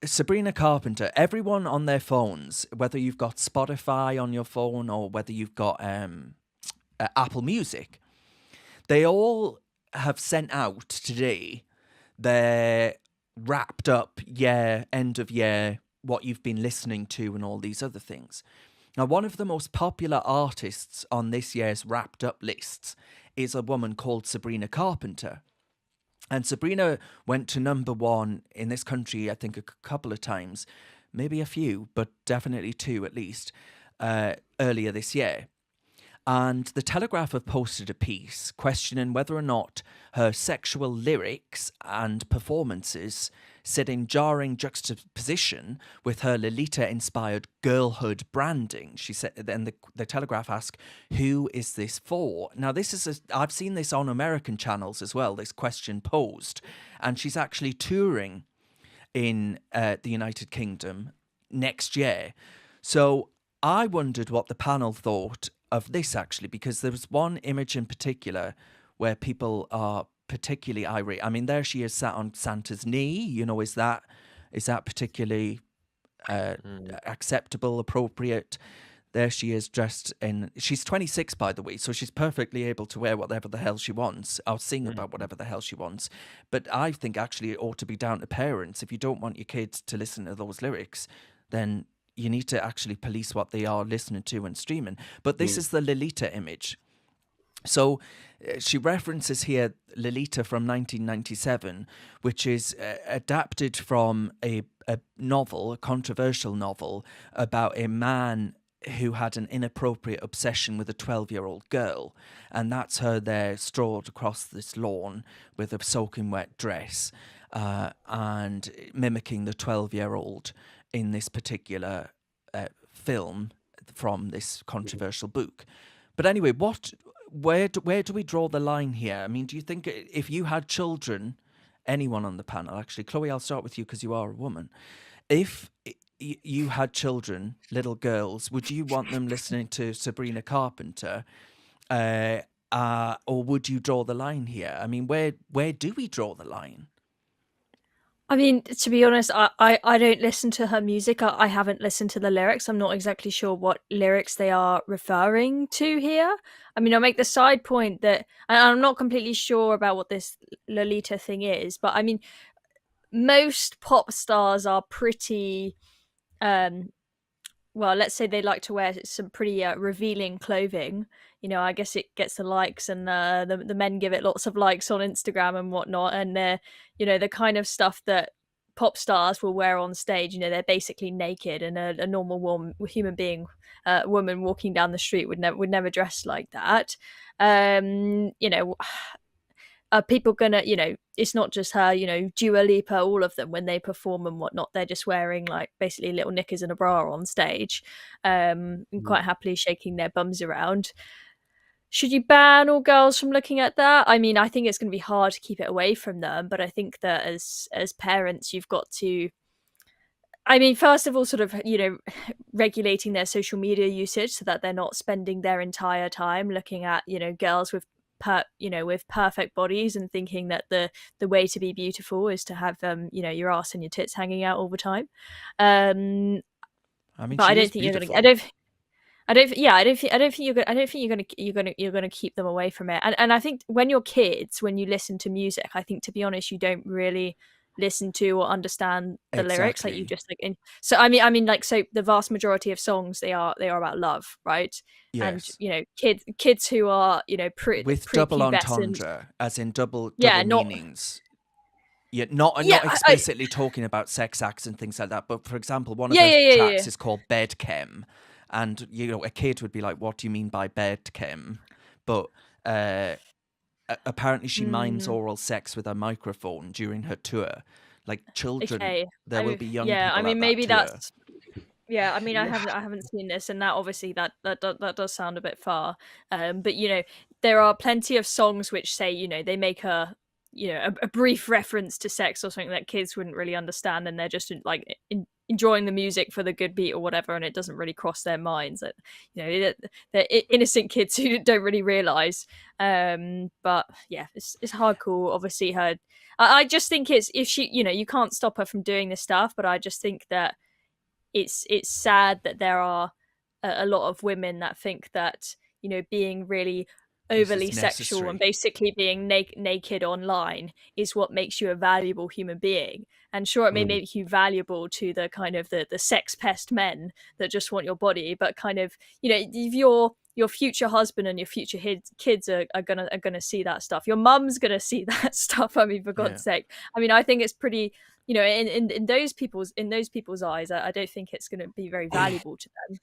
Sabrina Carpenter, everyone on their phones, whether you've got Spotify on your phone or whether you've got Apple Music, they all have sent out today their wrapped up year, end of year, what you've been listening to and all these other things. Now, one of the most popular artists on this year's wrapped up lists is a woman called Sabrina Carpenter. And Sabrina went to number one in this country, I think, a couple of times, maybe a few, but definitely two at least, earlier this year. And the Telegraph have posted a piece questioning whether or not her sexual lyrics and performances sit in jarring juxtaposition with her Lolita-inspired girlhood branding. She said, then the Telegraph asked, "Who is this for?" Now, I've seen this on American channels as well. This question posed, and she's actually touring in the United Kingdom next year. So I wondered what the panel thought of this, actually, because there was one image in particular where people are particularly irate. I mean, there she is sat on Santa's knee. You know, is that particularly acceptable, appropriate? There she is dressed in... She's 26, by the way, so she's perfectly able to wear whatever the hell she wants, or sing about whatever the hell she wants. But I think actually it ought to be down to parents. If you don't want your kids to listen to those lyrics, then you need to actually police what they are listening to and streaming. But this is the Lolita image. So she references here Lolita from 1997, which is adapted from a novel, a controversial novel, about a man who had an inappropriate obsession with a 12-year-old girl. And that's her there strawed across this lawn with a soaking wet dress and mimicking the 12-year-old in this particular film from this controversial book. But anyway, where do we draw the line here? I mean, do you think if you had children, anyone on the panel, actually, Chloe, I'll start with you because you are a woman. If you had children, little girls, would you want them listening to Sabrina Carpenter, or would you draw the line here? I mean, where do we draw the line? I mean, to be honest, I don't listen to her music. I haven't listened to the lyrics. I'm not exactly sure what lyrics they are referring to here. I mean, I'll make the side point that I'm not completely sure about what this Lolita thing is, but I mean, most pop stars are pretty, well, let's say they like to wear some pretty revealing clothing. You know, I guess it gets the likes, and the men give it lots of likes on Instagram and whatnot. And you know, the kind of stuff that pop stars will wear on stage. You know, they're basically naked, and a normal human being, woman walking down the street would never dress like that. You know, are people gonna, you know, it's not just her, you know, Dua Lipa, all of them, when they perform and whatnot, they're just wearing like basically little knickers and a bra on stage, and quite happily shaking their bums around. Should you ban all girls from looking at that? I mean, I think it's going to be hard to keep it away from them, but I think that as parents, you've got to, I mean, first of all, sort of, you know, regulating their social media usage so that they're not spending their entire time looking at, you know, girls with with perfect bodies and thinking that the way to be beautiful is to have you know, your ass and your tits hanging out all the time. I mean, but I don't think you're gonna. I don't think you're gonna keep them away from it. And I think when you're kids, when you listen to music, I think, to be honest, you don't really listen to or understand the lyrics, like you just like. So I mean, like, so the vast majority of songs, they are about love, right? Yes. And you know, kids who are, you know, with double entendre, as in double meanings. Yeah, not explicitly talking about sex acts and things like that. But for example, one of those tracks is called Bed Chem, and you know, a kid would be like, "What do you mean by bed chem?" But apparently, she mimes oral sex with a microphone during her tour. Like children, there will be young people. I mean, maybe that's. Yeah, I mean, Yeah. I haven't seen this, and that obviously that does sound a bit far. But you know, there are plenty of songs which say, you know, they make a brief reference to sex or something that kids wouldn't really understand, and they're just like enjoying the music for the good beat or whatever, and it doesn't really cross their minds that, you know, they're innocent kids who don't really realize. But yeah, it's hardcore. Obviously, her. I just think it's, if she, you can't stop her from doing this stuff, but I just think that it's sad that there are a lot of women that think that, being really This overly is sexual and necessary. basically being naked online is what makes you a valuable human being. And sure, it may make you valuable to the kind of the sex pest men that just want your body, but kind of, if your future husband and your future kids are gonna see that stuff, your mum's gonna see that stuff. I mean, for Yeah. God's sake. I mean, I think it's pretty, in those people's eyes, I don't think it's going to be very valuable to them.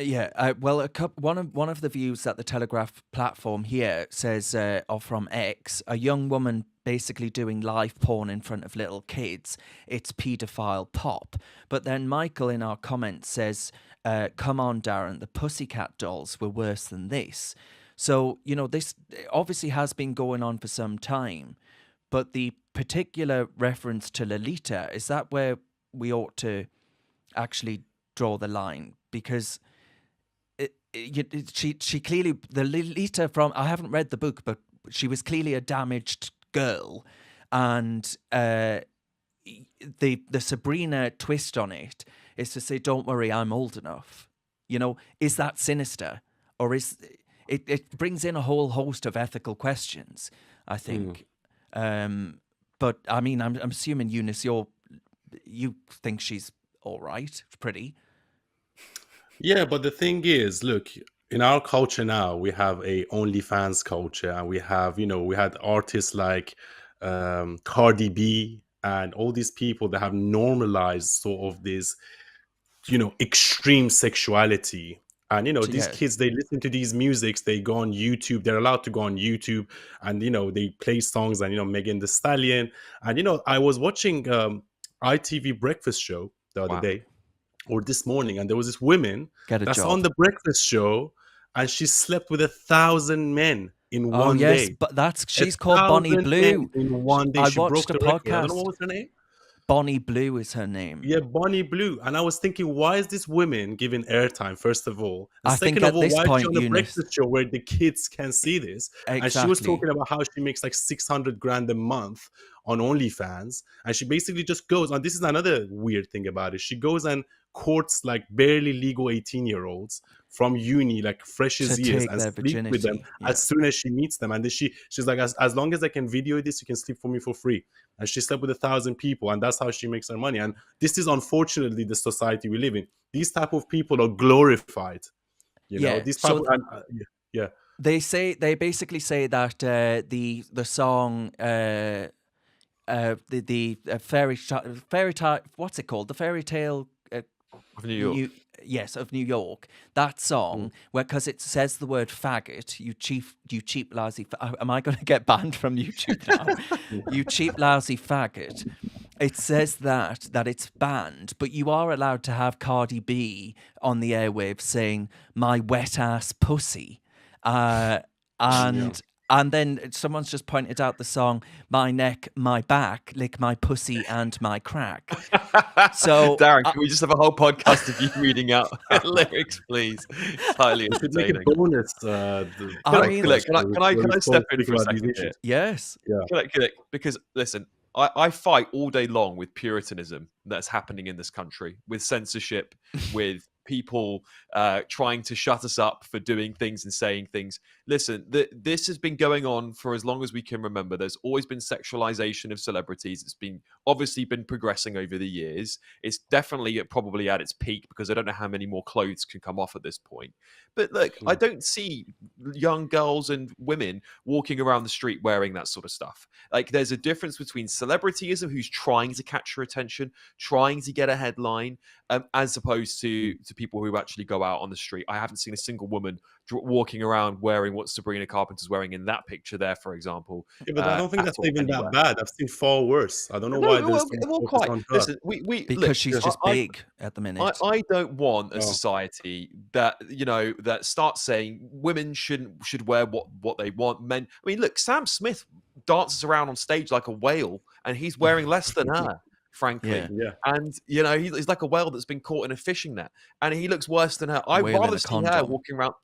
Yeah, well, one of the views that the Telegraph platform here says are from X, a young woman basically doing live porn in front of little kids. It's paedophile pop. But then Michael in our comments says, "Come on, Darren, the Pussycat Dolls were worse than this." So this obviously has been going on for some time. But the particular reference to Lolita, is that where we ought to actually draw the line? Because she clearly, the Lolita from, I haven't read the book, but she was clearly a damaged girl, and the Sabrina twist on it is to say, "Don't worry, I'm old enough." Is that sinister, or is it brings in a whole host of ethical questions, I think. But I mean, I'm assuming, Eunice, you think she's all right, pretty. Yeah, but the thing is, look, in our culture now, we have a OnlyFans culture, and we have, we had artists like Cardi B and all these people that have normalized sort of this, extreme sexuality. And, these kids, they listen to these musics, they go on YouTube, they're allowed to go on YouTube, and, they play songs, and, Megan Thee Stallion. And, I was watching ITV Breakfast Show the other day, or this morning, and there was this woman that's on the breakfast show, and she slept with 1,000 men in one day. But she's called Bonnie Blue. In one day. I She watched broke a the record. podcast. I don't know what was her name. Bonnie Blue is her name. Yeah, Bonnie Blue. And I was thinking, why is this woman giving airtime, first of all? And I second think of at all, this why point, is she on a Eunice, breakfast show where the kids can see this? Exactly. And she was talking about how she makes like 600 grand a month on OnlyFans. And she basically just goes, and this is another weird thing about it, she goes and courts like barely legal 18-year-olds from uni, like fresh as years, and sleep with them as soon as she meets them. And then she's like, as long as I can video this, you can sleep for me for free. And she slept with 1,000 people, and that's how she makes her money. And this is unfortunately the society we live in. These type of people are glorified. These people, They basically say that the song the fairy tale, what's it called? The fairy tale of New York. Of New York. That song, because it says the word faggot, you cheap lousy. Am I going to get banned from YouTube now? You cheap lousy faggot. It says that it's banned, but you are allowed to have Cardi B on the airwaves saying "my wet ass pussy," and then someone's just pointed out the song "My Neck, My Back, Lick My Pussy and My Crack." So, Darren, can we just have a whole podcast of you reading out lyrics, please? It's highly entertaining. Make a bonus. Can I step in for a second here? Yes. Yeah. Because listen, I fight all day long with Puritanism that's happening in this country, with censorship, with people trying to shut us up for doing things and saying things. Listen, this has been going on for as long as we can remember. There's always been sexualization of celebrities. It's been obviously been progressing over the years. It's definitely probably at its peak, because I don't know how many more clothes can come off at this point. But look, I don't see young girls and women walking around the street wearing that sort of stuff. Like, there's a difference between celebrityism, who's trying to catch your attention, trying to get a headline, as opposed to people who actually go out on the street. I haven't seen a single woman walking around wearing what Sabrina Carpenter's wearing in that picture there, for example. Yeah, but I don't think that's even that bad. I've seen far worse. I don't know why there's so much focus on her. Listen, because she's just big at the minute. I don't want a society that that starts saying women should wear what they want. Men. I mean, look, Sam Smith dances around on stage like a whale, and he's wearing less than her. Frankly, and he's like a whale that's been caught in a fishing net, and he looks worse than her. I'd rather see her walking around.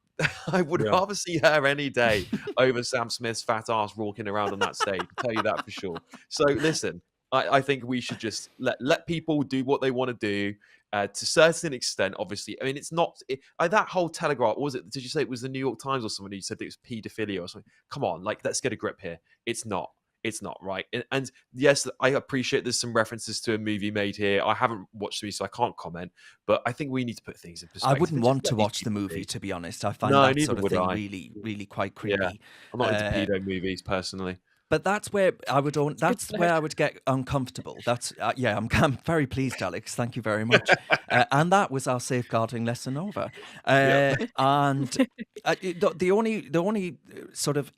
I would Yeah. rather see her any day over Sam Smith's fat ass walking around on that stage. I'll tell you that for sure. So listen, I think we should just let people do what they want to do. To a certain extent, obviously. I mean, it's not that whole Telegraph. Was it? Did you say it was the New York Times or somebody who said it was paedophilia or something? Come on, like let's get a grip here. It's not. It's not right. And yes, I appreciate there's some references to a movie made here. I haven't watched the movie, so I can't comment. But I think we need to put things in I perspective. wouldn't and just want to let these watch the people movie, be. to be honest. I find No, that neither sort of would thing I. really, really quite Yeah, creepy. I'm not into Uh, pedo movies personally. But that's where I would own. It's good That's to where know. I would get uncomfortable. That's yeah. I'm very pleased, Alex. Thank you very much. And that was our safeguarding lesson over. Yeah. And the only sort of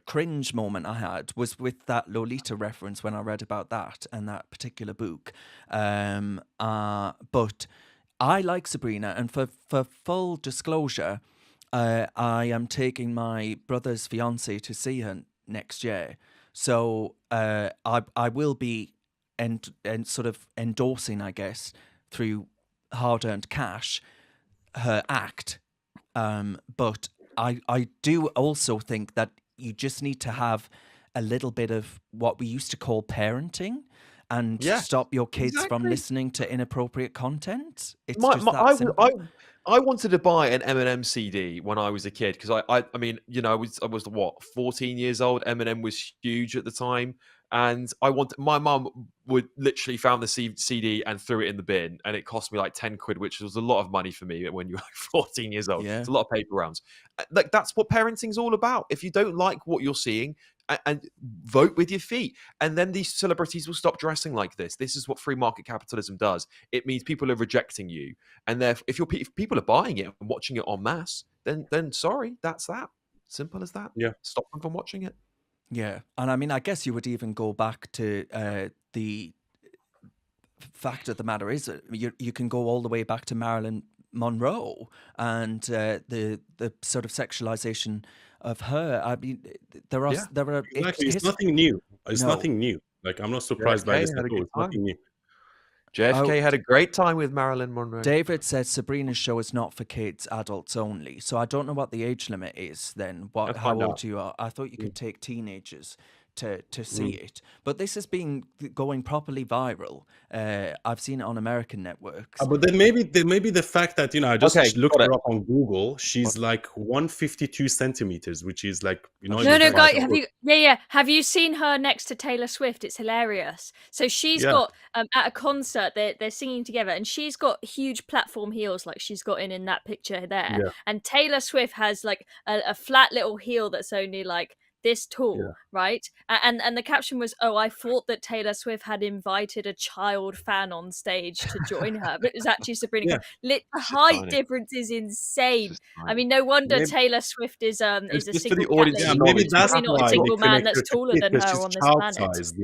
cringe moment I had was with that Lolita reference when I read about that and that particular book. But I like Sabrina, and for full disclosure, I am taking my brother's fiance to see her next year. So I will be and sort of endorsing, I guess, through hard earned cash, her act. But I do also think that you just need to have a little bit of what we used to call parenting and Yes, stop your kids from exactly. listening to inappropriate content. It's My, just my, that I, simple. I wanted to buy an Eminem CD when I was a kid because I mean, you know, I was what 14 years old. Eminem was huge at the time, and my mum would literally found the CD and threw it in the bin, and it cost me like 10 quid, which was a lot of money for me when you were 14 years old. Yeah. It's a lot of paper rounds. Like that's what parenting's all about. If you don't like what you're seeing, and vote with your feet, and then these celebrities will stop dressing like this. This is what free market capitalism does. It means people are rejecting you, and therefore, if people are buying it and watching it en masse, then sorry, that's that. Simple as that. Yeah. Stop them from watching it. Yeah, and I mean, I guess you would even go back to the fact of the matter is you can go all the way back to Marilyn Monroe and the sort of sexualization of her. I mean, there are Yeah. Exactly. It's nothing new. It's No. nothing new. Like I'm not surprised by JFK this had at a all. good It's nothing new. JFK had a great time with Marilyn Monroe. David says Sabrina's show is not for kids, adults only. So I don't know what the age limit is then. I'll How find old out. you are? I thought you could take teenagers to see it. But this has been going properly viral. I've seen it on American networks. But then maybe the fact that I just Okay, looked got her it. up on Google. She's like 152 centimeters, which is like Oh, not No, even no, 5 guy, foot. have you seen her next to Taylor Swift? It's hilarious. So she's Yeah. got at a concert, they're singing together, and she's got huge platform heels, like she's got in that picture there. Yeah. And Taylor Swift has like a flat little heel that's only like this tall, Yeah. right? And the caption was, "Oh, I thought that Taylor Swift had invited a child fan on stage to join her, but it was actually Sabrina." Yeah. The It's just height tiny. difference is It's insane. just I tiny. mean, no wonder Maybe- Taylor Swift is a Just for the single cat audience's lady. Yeah, maybe knowledge, that's Probably not a why they single man connect that's her to taller kid, than because her she's on this child planet. sized,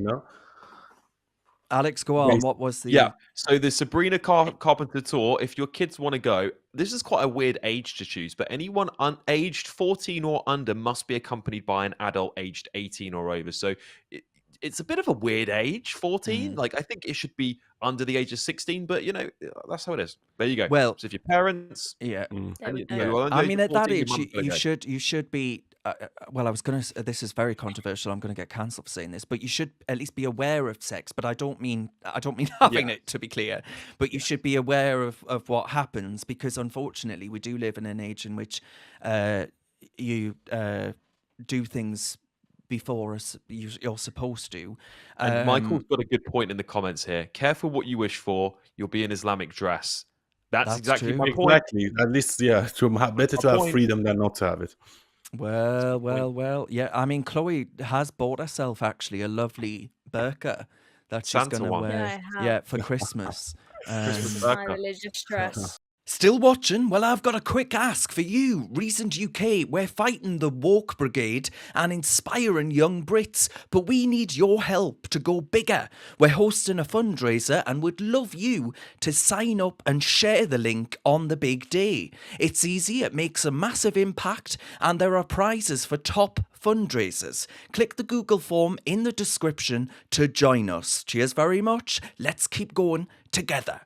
Alex, go on. Yes. What was the... Yeah. So the Sabrina Carpenter tour, if your kids want to go, this is quite a weird age to choose, but anyone aged 14 or under must be accompanied by an adult aged 18 or over. So it's a bit of a weird age, 14. Like I think it should be under the age of 16, but that's how it is. There you go. Well, so if your parents, yeah. There we go. Yeah, under I the mean, age at of that 14, your age, mum's gotta go. you should be. Well, I was gonna. This is very controversial. I'm gonna get cancelled for saying this, but you should at least be aware of sex. But I don't mean having it, to be clear. But you should be aware of what happens, because unfortunately, we do live in an age in which you do things before you're supposed to. And Michael's got a good point in the comments here. Careful what you wish for. You'll be in Islamic dress. That's exactly true. my point. Exactly. At least, yeah, better to have freedom than not to have it. Well. Yeah, I mean, Chloe has bought herself actually a lovely burqa that she's Santa going to one. wear. Yeah, I Yeah, have. for Christmas. Christmas My burqa. religious dress. Still watching? Well, I've got a quick ask for you. Recent UK, we're fighting the woke brigade and inspiring young Brits, but we need your help to go bigger. We're hosting a fundraiser and would love you to sign up and share the link on the big day. It's easy, it makes a massive impact, and there are prizes for top fundraisers. Click the Google form in the description to join us. Cheers very much. Let's keep going together.